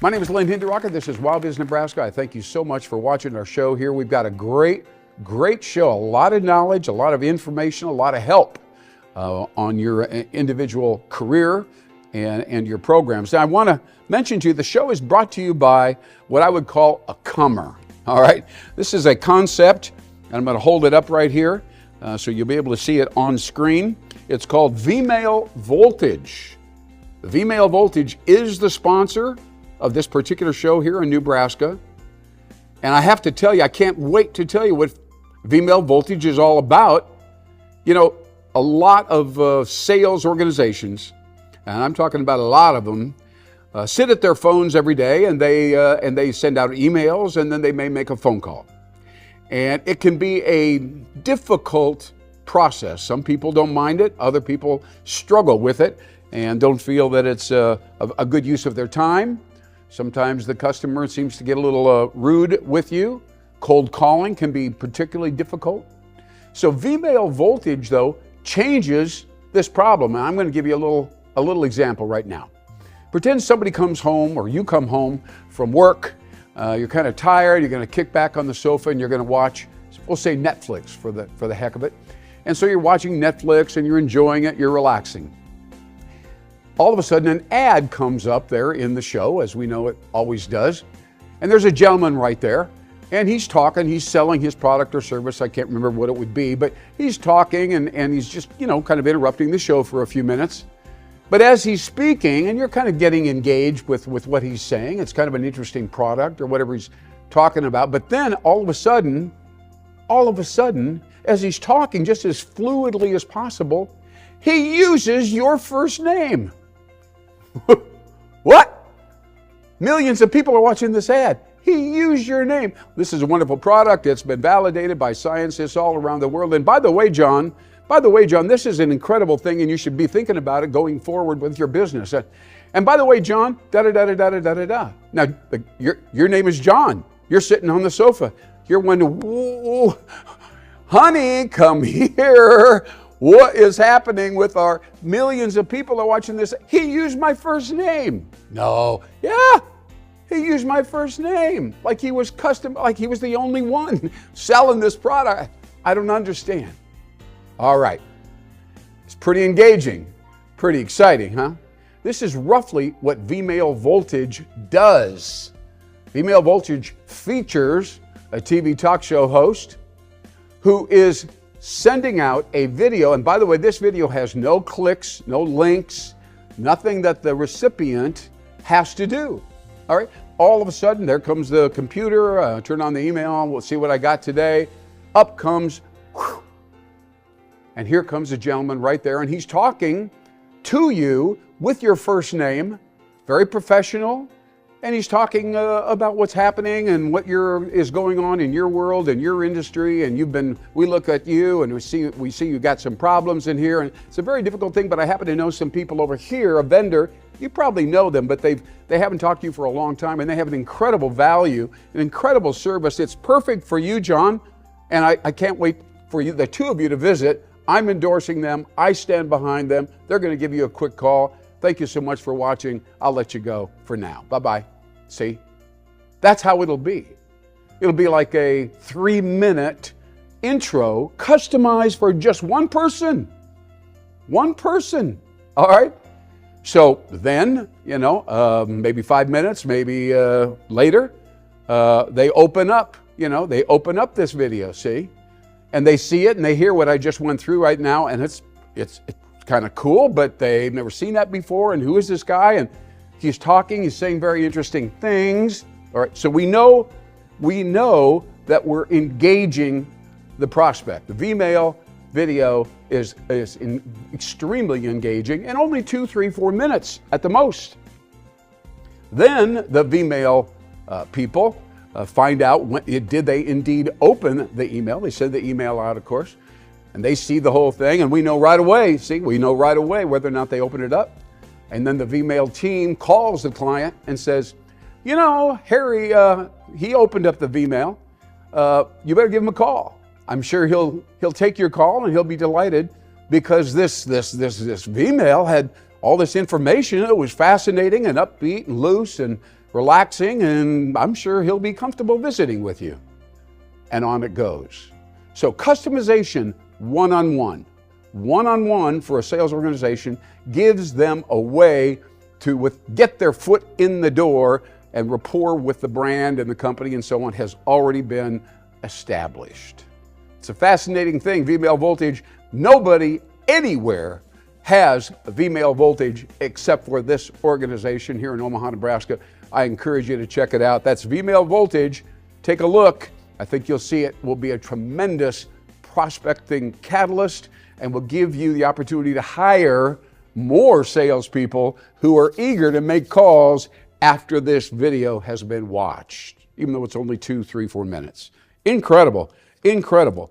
My name is Lynn Hinderaker. This is WowBiz Nebraska. I thank you so much for watching our show here. We've got a great show, a lot of knowledge, a lot of information, a lot of help on your individual career and your programs. Now, I want to mention to you, the show is brought to you by what I would call a comer. All right, this is a concept, and I'm going to hold it up right here so you'll be able to see it on screen. It's called V-Mail Voltage. The V-Mail Voltage is the sponsor of this particular show here in Nebraska. And I have to tell you, I can't wait to tell you what V-Mail Voltage is all about. You know, a lot of sales organizations, and I'm talking about a lot of them, sit at their phones every day and they send out emails, and then they may make a phone call. And it can be a difficult process. Some people don't mind it. Other people struggle with it and don't feel that it's a good use of their time. Sometimes the customer seems to get a little rude with you. Cold calling can be particularly difficult. So V-Mail Voltage, though, changes this problem. And I'm going to give you a little example right now. Pretend somebody comes home, or you come home from work. You're kind of tired. You're going to kick back on the sofa and you're going to watch, we'll say Netflix for the heck of it. And so you're watching Netflix and you're enjoying it. You're relaxing. All of a sudden, an ad comes up there in the show, as we know it always does. And there's a gentleman right there, and he's talking, he's selling his product or service. I can't remember what it would be, but he's talking and he's just, kind of interrupting the show for a few minutes. But as he's speaking, and you're kind of getting engaged with what he's saying, it's kind of an interesting product or whatever he's talking about. But then all of a sudden, as he's talking just as fluidly as possible, he uses your first name. What? Millions of people are watching this ad. He used your name. This is a wonderful product. It's been validated by scientists all around the world. And by the way, John, this is an incredible thing, and you should be thinking about it going forward with your business. And by the way, John, da-da-da-da-da-da-da-da. Now, your name is John. You're sitting on the sofa. You're wondering, whoa, honey, come here. What is happening with our millions of people are watching this? He used my first name. No, yeah, he used my first name. Like he was like he was the only one selling this product. I don't understand. All right, it's pretty engaging, pretty exciting, huh? This is roughly what V-Mail Voltage does. V-Mail Voltage features a TV talk show host who is sending out a video, and by the way, this video has no clicks, no links, nothing that the recipient has to do. All right, all of a sudden, there comes the computer, turn on the email, we'll see what I got today. Up comes, whew, and here comes a gentleman right there, and he's talking to you with your first name, very professional, and he's talking about what's happening and what is going on in your world and your industry. And we look at you and we see you got some problems in here. And it's a very difficult thing, but I happen to know some people over here, a vendor. You probably know them, but they haven't talked to you for a long time, and they have an incredible value, an incredible service. It's perfect for you, John. And I can't wait for you, the two of you, to visit. I'm endorsing them. I stand behind them. They're going to give you a quick call. Thank you so much for watching. I'll let you go for now. Bye-bye. See, that's how it'll be. It'll be like a 3-minute intro customized for just one person. One person, all right? So then, maybe 5 minutes, maybe later, they open up this video, see? And they see it and they hear what I just went through right now, and it's kind of cool, but they've never seen that before, and who is this guy? And he's talking, he's saying very interesting things. All right, so we know that we're engaging the prospect. The V-Mail video is extremely engaging, and only 2, 3, 4 minutes at the most. Then the V-Mail people find out, did they indeed open the email? They send the email out, of course, and they see the whole thing, and we know right away whether or not they open it up. And then the V-Mail team calls the client and says, Harry, he opened up the V-Mail. You better give him a call. I'm sure he'll take your call and he'll be delighted, because this V-Mail had all this information. It was fascinating and upbeat and loose and relaxing, and I'm sure he'll be comfortable visiting with you. And on it goes. So customization one-on-one for a sales organization gives them a way to get their foot in the door, and rapport with the brand and the company and so on has already been established. It's a fascinating thing, V-Mail Voltage. Nobody anywhere has V-Mail Voltage except for this organization here in Omaha, Nebraska. I encourage you to check it out. That's V-Mail Voltage. Take a look. I think you'll see it will be a tremendous prospecting catalyst and will give you the opportunity to hire more salespeople who are eager to make calls after this video has been watched, even though it's only 2, 3, 4 minutes. Incredible, incredible.